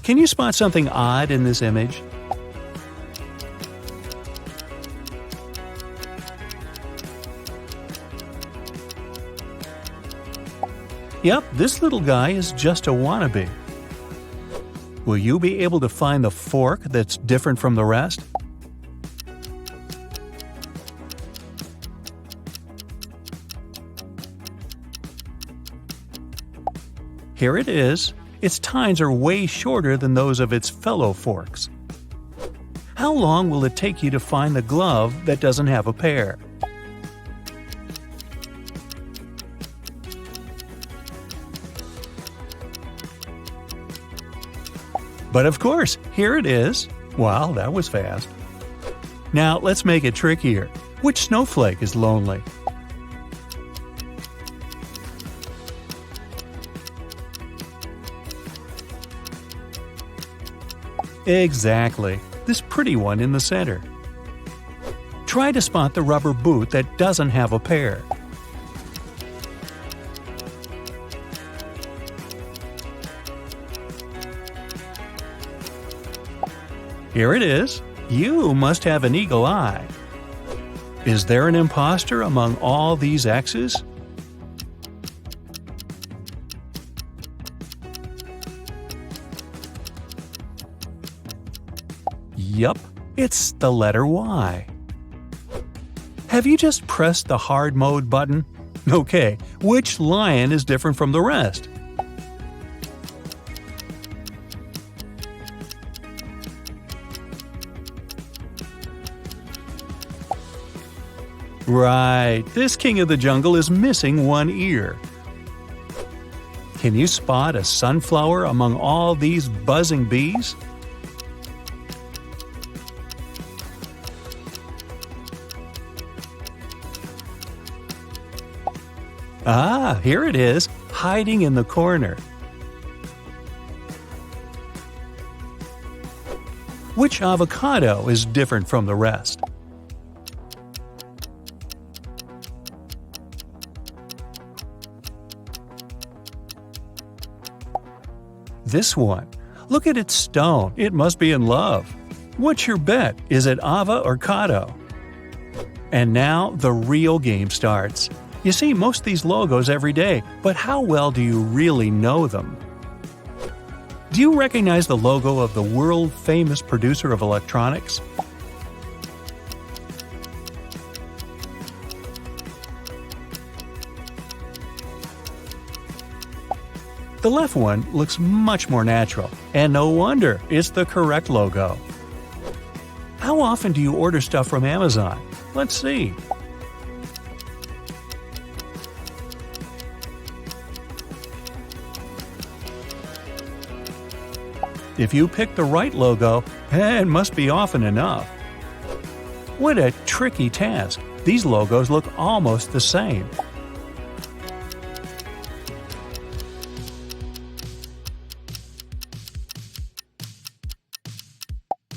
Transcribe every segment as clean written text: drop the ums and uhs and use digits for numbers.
Can you spot something odd in this image? Yep, this little guy is just a wannabe. Will you be able to find the fork that's different from the rest? Here it is. Its tines are way shorter than those of its fellow forks. How long will it take you to find the glove that doesn't have a pair? But of course, here it is. Wow, that was fast. Now let's make it trickier. Which snowflake is lonely? Exactly, this pretty one in the center. Try to spot the rubber boot that doesn't have a pair. Here it is. You must have an eagle eye. Is there an imposter among all these X's? Yup, it's the letter Y. Have you just pressed the hard mode button? Okay, which lion is different from the rest? Right, this king of the jungle is missing one ear. Can you spot a sunflower among all these buzzing bees? Ah, here it is, hiding in the corner. Which avocado is different from the rest? This one. Look at its stone, it must be in love. What's your bet? Is it ava or cado? And now the real game starts. You see most of these logos every day, but how well do you really know them? Do you recognize the logo of the world-famous producer of electronics? The left one looks much more natural, and no wonder, it's the correct logo. How often do you order stuff from Amazon? Let's see. If you pick the right logo, it must be often enough. What a tricky task. These logos look almost the same.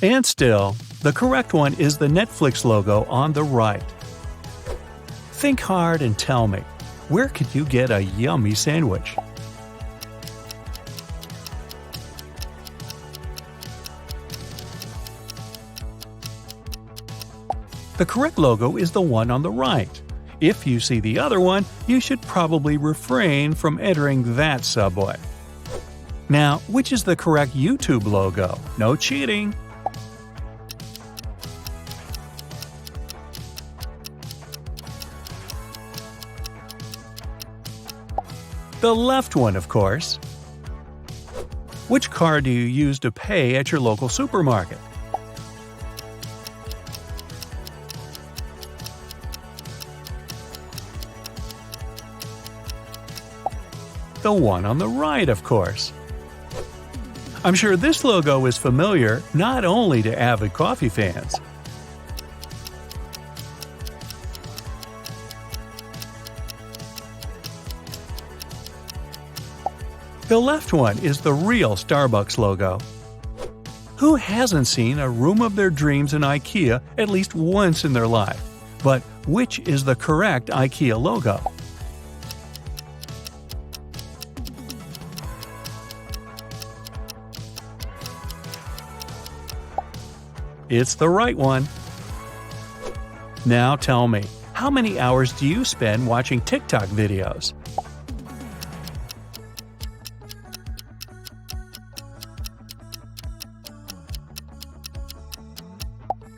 And still, the correct one is the Netflix logo on the right. Think hard and tell me, where could you get a yummy sandwich? The correct logo is the one on the right. If you see the other one, you should probably refrain from entering that subway. Now, which is the correct YouTube logo? No cheating! The left one, of course. Which card do you use to pay at your local supermarket? The one on the right, of course. I'm sure this logo is familiar not only to avid coffee fans. The left one is the real Starbucks logo. Who hasn't seen a room of their dreams in IKEA at least once in their life? But which is the correct IKEA logo? it's the right one. Now tell me, how many hours do you spend watching Tick-Tock videos?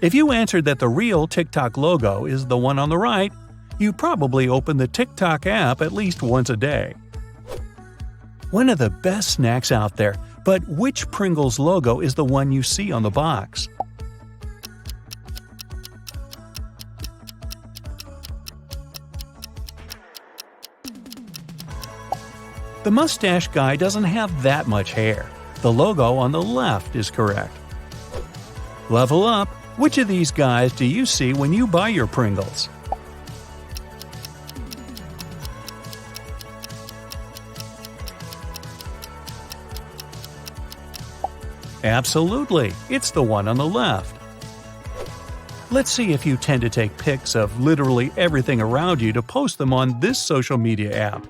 If you answered that the real Tick-Tock logo is the one on the right, you probably open the Tick-Tock app at least once a day. One of the best snacks out there, but which Pringles logo is the one you see on the box? The mustache guy doesn't have that much hair. The logo on the left is correct. Level up! Which of these guys do you see when you buy your Pringles? Absolutely, it's the one on the left. Let's see if you tend to take pics of literally everything around you to post them on this social media app.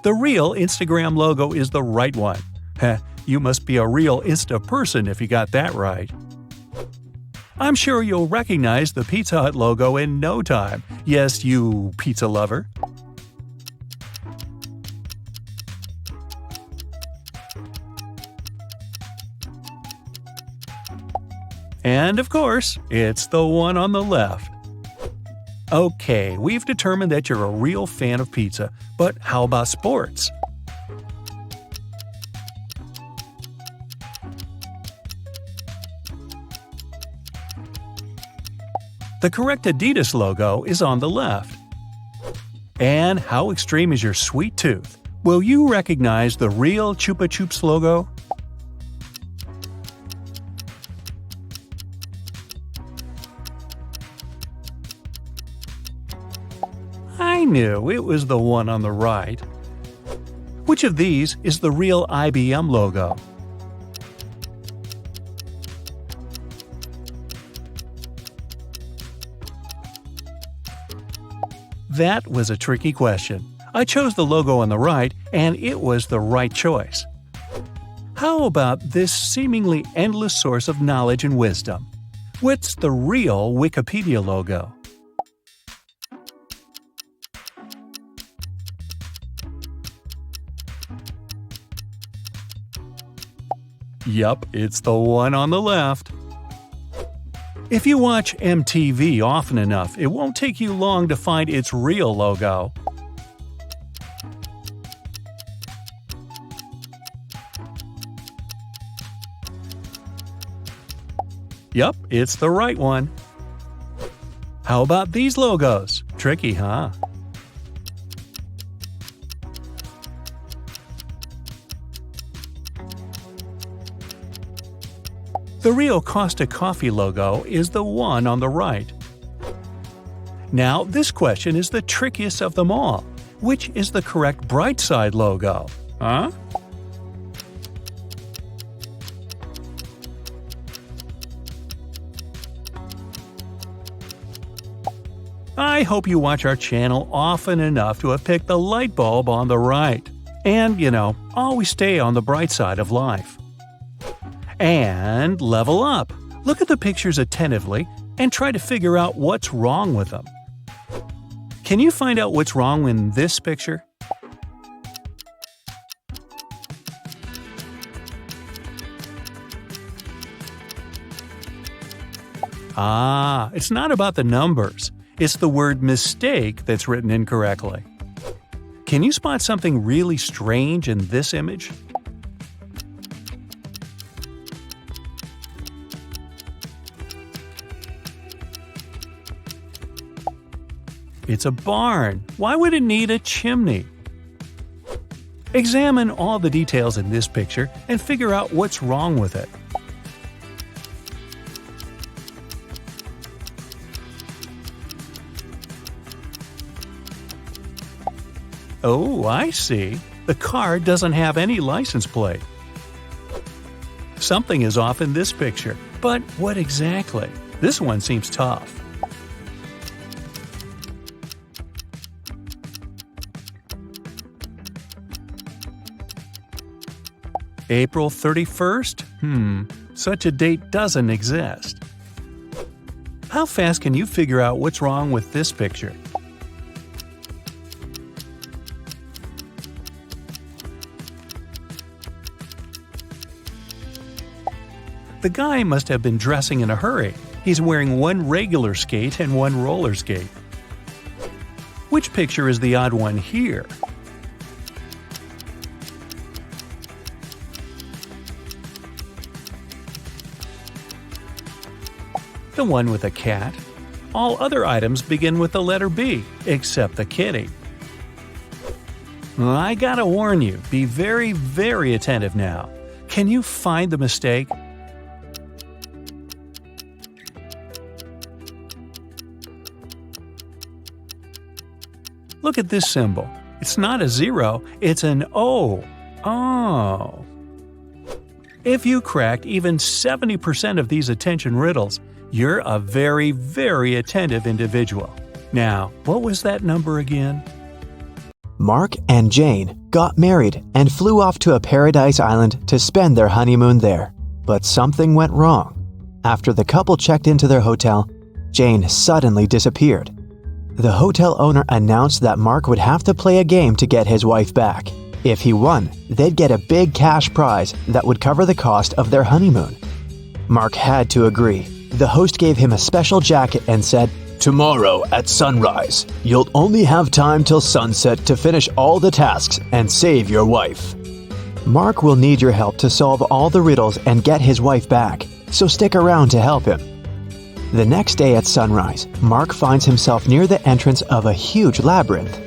The real Instagram logo is the right one. Heh, you must be a real Insta person if you got that right. I'm sure you'll recognize the Pizza Hut logo in no time. Yes, you pizza lover. And of course, it's the one on the left. Okay, we've determined that you're a real fan of pizza, but how about sports? The correct Adidas logo is on the left. And how extreme is your sweet tooth? Will you recognize the real Chupa Chups logo? I knew it was the one on the right. Which of these is the real IBM logo? That was a tricky question. I chose the logo on the right, and it was the right choice. How about this seemingly endless source of knowledge and wisdom? What's the real Wikipedia logo? Yup, it's the one on the left. If you watch MTV often enough, it won't take you long to find its real logo. Yup, it's the right one. How about these logos? Tricky, huh? The real Costa Coffee logo is the one on the right. Now, this question is the trickiest of them all. Which is the correct Brightside logo? Huh? I hope you watch our channel often enough to have picked the light bulb on the right. And, always stay on the bright side of life. And level up. Look at the pictures attentively and try to figure out what's wrong with them. Can you find out what's wrong in this picture? It's not about the numbers. It's the word mistake that's written incorrectly. Can you spot something really strange in this image? It's a barn. Why would it need a chimney? Examine all the details in this picture and figure out what's wrong with it. Oh, I see. The car doesn't have any license plate. Something is off in this picture, but what exactly? This one seems tough. April 31st? Such a date doesn't exist. How fast can you figure out what's wrong with this picture? The guy must have been dressing in a hurry. He's wearing one regular skate and one roller skate. Which picture is the odd one here? The one with a cat. All other items begin with the letter B, except the kitty. I gotta warn you, be very, very attentive now. Can you find the mistake? Look at this symbol. It's not a 0, it's an O. Oh. If you cracked even 70% of these attention riddles, you're a very, very attentive individual. Now, what was that number again? Mark and Jane got married and flew off to a paradise island to spend their honeymoon there. But something went wrong. After the couple checked into their hotel, Jane suddenly disappeared. The hotel owner announced that Mark would have to play a game to get his wife back. If he won, they'd get a big cash prize that would cover the cost of their honeymoon. Mark had to agree. The host gave him a special jacket and said, "Tomorrow at sunrise, you'll only have time till sunset to finish all the tasks and save your wife." Mark will need your help to solve all the riddles and get his wife back, so stick around to help him. The next day at sunrise, Mark finds himself near the entrance of a huge labyrinth.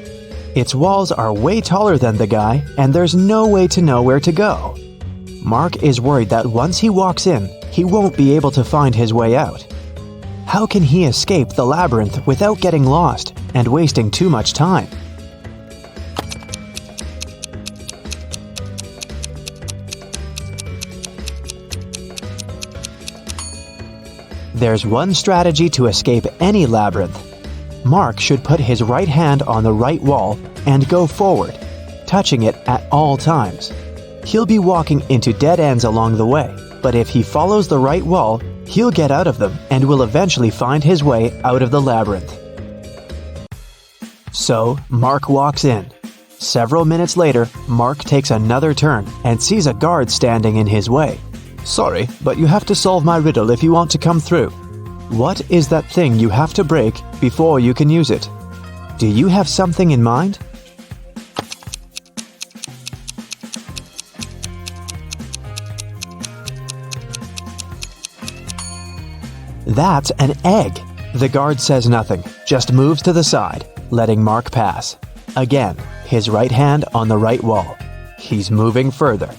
Its walls are way taller than the guy, and there's no way to know where to go. Mark is worried that once he walks in, he won't be able to find his way out. How can he escape the labyrinth without getting lost and wasting too much time? There's one strategy to escape any labyrinth. Mark should put his right hand on the right wall and go forward, touching it at all times. He'll be walking into dead ends along the way, but if he follows the right wall, he'll get out of them and will eventually find his way out of the labyrinth. So, Mark walks in. Several minutes later, Mark takes another turn and sees a guard standing in his way. "Sorry, but you have to solve my riddle if you want to come through." What is that thing you have to break before you can use it? Do you have something in mind? That's an egg. The guard says nothing, just moves to the side, letting Mark pass. Again, his right hand on the right wall. He's moving further.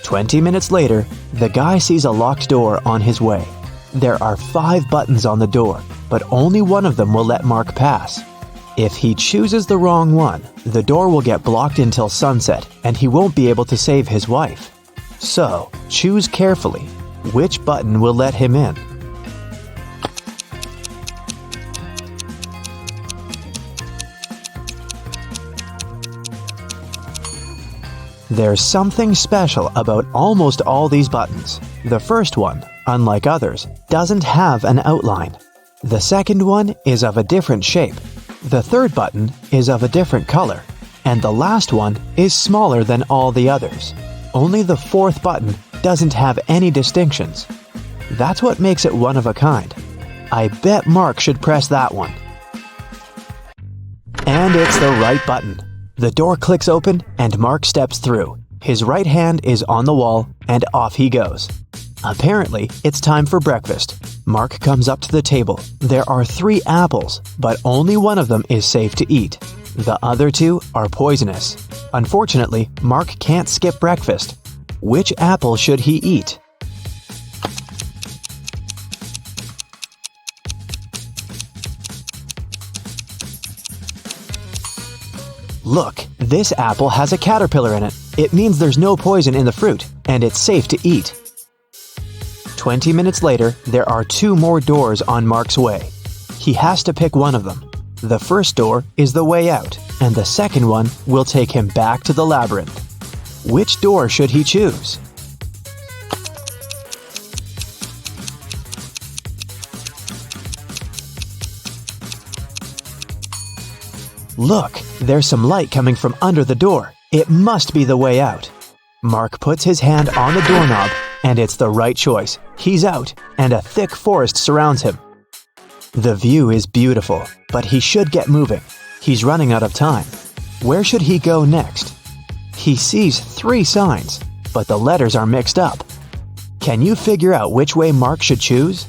20 minutes later, the guy sees a locked door on his way. There are 5 buttons on the door, but only one of them will let Mark pass. If he chooses the wrong one, the door will get blocked until sunset, and he won't be able to save his wife. So, choose carefully. Which button will let him in? There's something special about almost all these buttons. The first one, unlike others, doesn't have an outline. The second one is of a different shape. The third button is of a different color. And the last one is smaller than all the others. Only the fourth button doesn't have any distinctions. That's what makes it one of a kind. I bet Mark should press that one. And it's the right button. The door clicks open and Mark steps through. His right hand is on the wall and off he goes. Apparently, it's time for breakfast. Mark comes up to the table. There are 3 apples, but only one of them is safe to eat. The other 2 are poisonous. Unfortunately, Mark can't skip breakfast. Which apple should he eat? Look, this apple has a caterpillar in it. It means there's no poison in the fruit, and it's safe to eat. 20 minutes later, there are 2 more doors on Mark's way. He has to pick one of them. The first door is the way out, and the second one will take him back to the labyrinth. Which door should he choose? Look, there's some light coming from under the door. It must be the way out. Mark puts his hand on the doorknob, and it's the right choice. He's out, and a thick forest surrounds him. The view is beautiful, but he should get moving. He's running out of time. Where should he go next? He sees 3 signs, but the letters are mixed up. Can you figure out which way Mark should choose?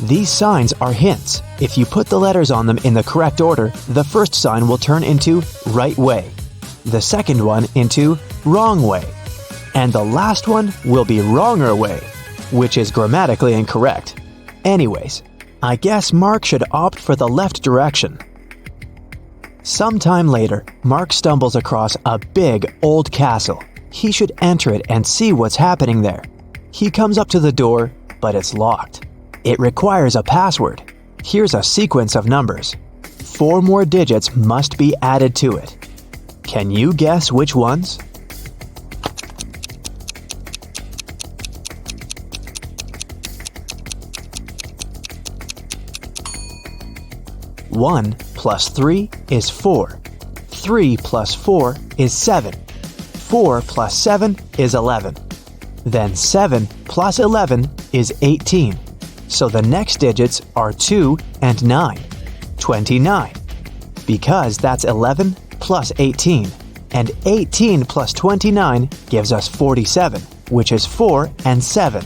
These signs are hints. If you put the letters on them in the correct order, the first sign will turn into right way, the second one into wrong way, and the last one will be wronger way, which is grammatically incorrect. Anyways, I guess Mark should opt for the left direction. Sometime later, Mark stumbles across a big old castle. He should enter it and see what's happening there. He comes up to the door, but it's locked. It requires a password. Here's a sequence of numbers. 4 more digits must be added to it. Can you guess which ones? One plus 3 is 4. 3 plus 4 is 7. 4 plus 7 is 11. Then 7 plus 11 is 18. So the next digits are 2 and 9. 29. Because that's 11 plus 18. And 18 plus 29 gives us 47, which is 4 and 7.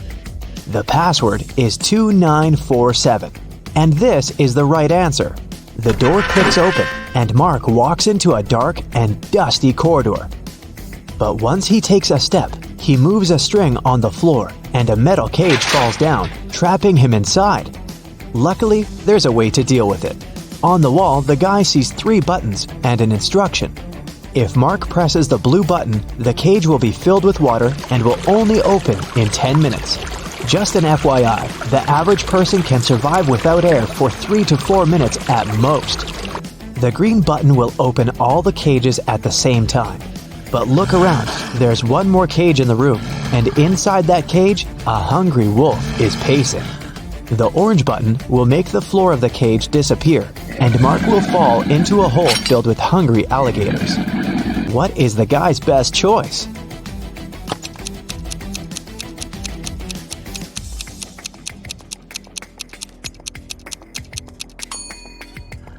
The password is 2947. And this is the right answer. The door clicks open, and Mark walks into a dark and dusty corridor. But once he takes a step, he moves a string on the floor, and a metal cage falls down, trapping him inside. Luckily, there's a way to deal with it. On the wall, the guy sees 3 buttons and an instruction. If Mark presses the blue button, the cage will be filled with water and will only open in 10 minutes. Just an FYI, the average person can survive without air for 3 to 4 minutes at most. The green button will open all the cages at the same time. But look around, there's one more cage in the room, and inside that cage, a hungry wolf is pacing. The orange button will make the floor of the cage disappear, and Mark will fall into a hole filled with hungry alligators. What is the guy's best choice?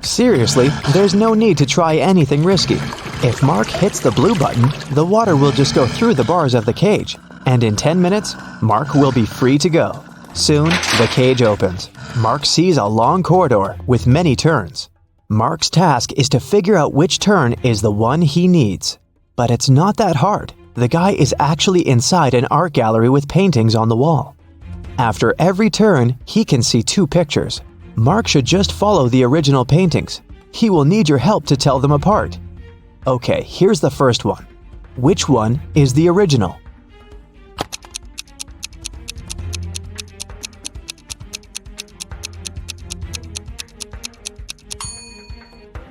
Seriously, there's no need to try anything risky. If Mark hits the blue button, the water will just go through the bars of the cage, and in 10 minutes, Mark will be free to go. Soon, the cage opens. Mark sees a long corridor with many turns. Mark's task is to figure out which turn is the one he needs. But it's not that hard. The guy is actually inside an art gallery with paintings on the wall. After every turn, he can see 2 pictures. Mark should just follow the original paintings. He will need your help to tell them apart. Okay, here's the first one. Which one is the original?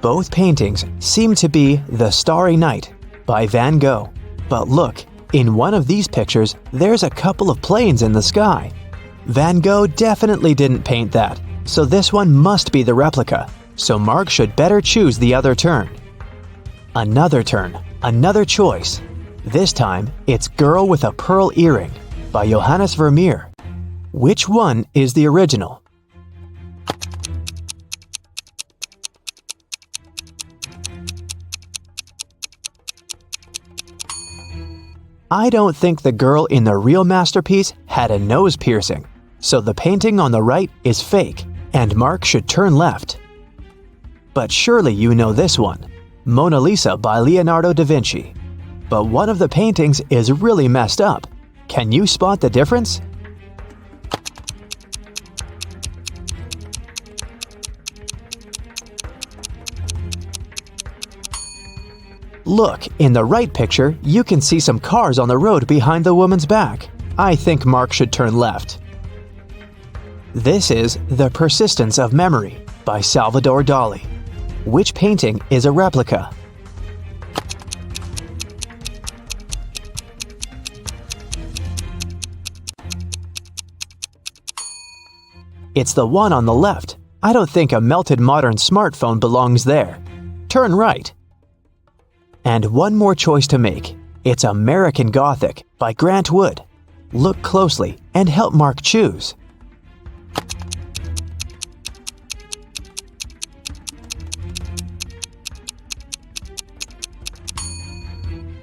Both paintings seem to be The Starry Night by Van Gogh. But look, in one of these pictures, there's a couple of planes in the sky. Van Gogh definitely didn't paint that, so this one must be the replica. So Mark should better choose the other turn. Another turn, another choice. This time, it's Girl with a Pearl Earring by Johannes Vermeer. Which one is the original? I don't think the girl in the real masterpiece had a nose piercing, so the painting on the right is fake, and Mark should turn left. But surely you know this one, Mona Lisa by Leonardo da Vinci. But one of the paintings is really messed up. Can you spot the difference? Look, in the right picture, you can see some cars on the road behind the woman's back. I think Mark should turn left. This is The Persistence of Memory by Salvador Dali. Which painting is a replica? It's the one on the left. I don't think a melted modern smartphone belongs there. Turn right. And one more choice to make. It's American Gothic by Grant Wood. Look closely and help Mark choose.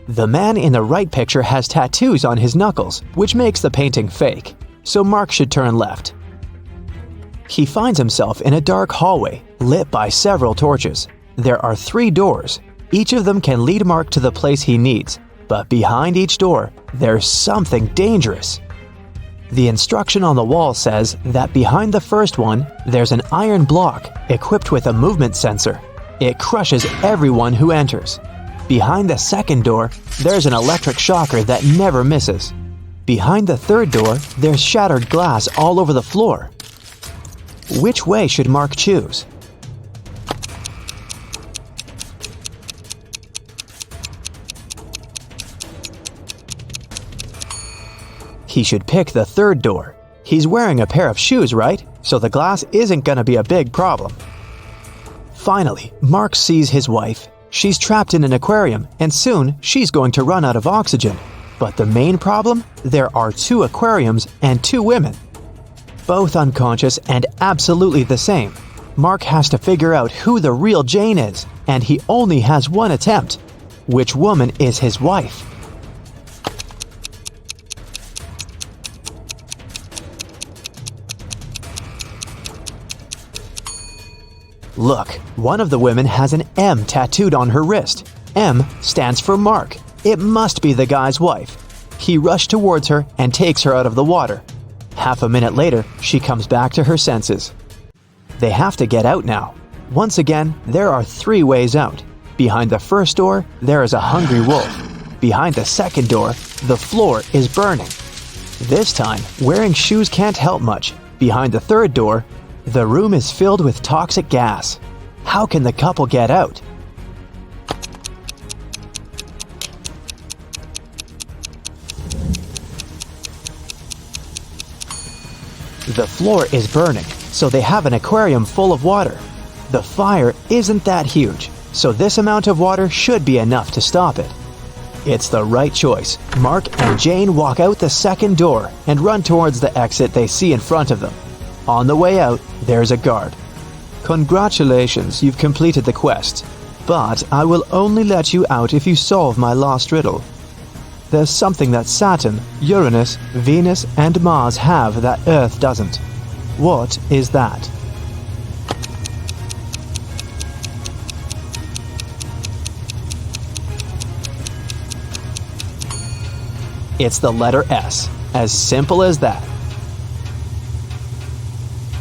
The man in the right picture has tattoos on his knuckles, which makes the painting fake, so Mark should turn left. He finds himself in a dark hallway, lit by several torches. There are 3 doors. Each of them can lead Mark to the place he needs, but behind each door, there's something dangerous. The instruction on the wall says that behind the first one, there's an iron block equipped with a movement sensor. It crushes everyone who enters. Behind the second door, there's an electric shocker that never misses. Behind the third door, there's shattered glass all over the floor. Which way should Mark choose? He should pick the third door. He's wearing a pair of shoes, right? So the glass isn't gonna be a big problem. Finally, Mark sees his wife. She's trapped in an aquarium, and soon she's going to run out of oxygen. But the main problem? There are 2 aquariums and 2 women. Both unconscious and absolutely the same. Mark has to figure out who the real Jane is, and he only has one attempt. Which woman is his wife? Look, one of the women has an M tattooed on her wrist. M stands for Mark. It must be the guy's wife. He rushed towards her and takes her out of the water. Half a minute later, she comes back to her senses. They have to get out now. Once again, there are 3 ways out. Behind the first door, there is a hungry wolf. Behind the second door, the floor is burning. This time, wearing shoes can't help much. Behind the third door, the room is filled with toxic gas. How can the couple get out? The floor is burning, so they have an aquarium full of water. The fire isn't that huge, so this amount of water should be enough to stop it. It's the right choice. Mark and Jane walk out the second door and run towards the exit they see in front of them. On the way out, there's a guard. Congratulations, you've completed the quest, but I will only let you out if you solve my last riddle. There's something that Saturn, Uranus, Venus, and Mars have that Earth doesn't. What is that? It's the letter S. As simple as that.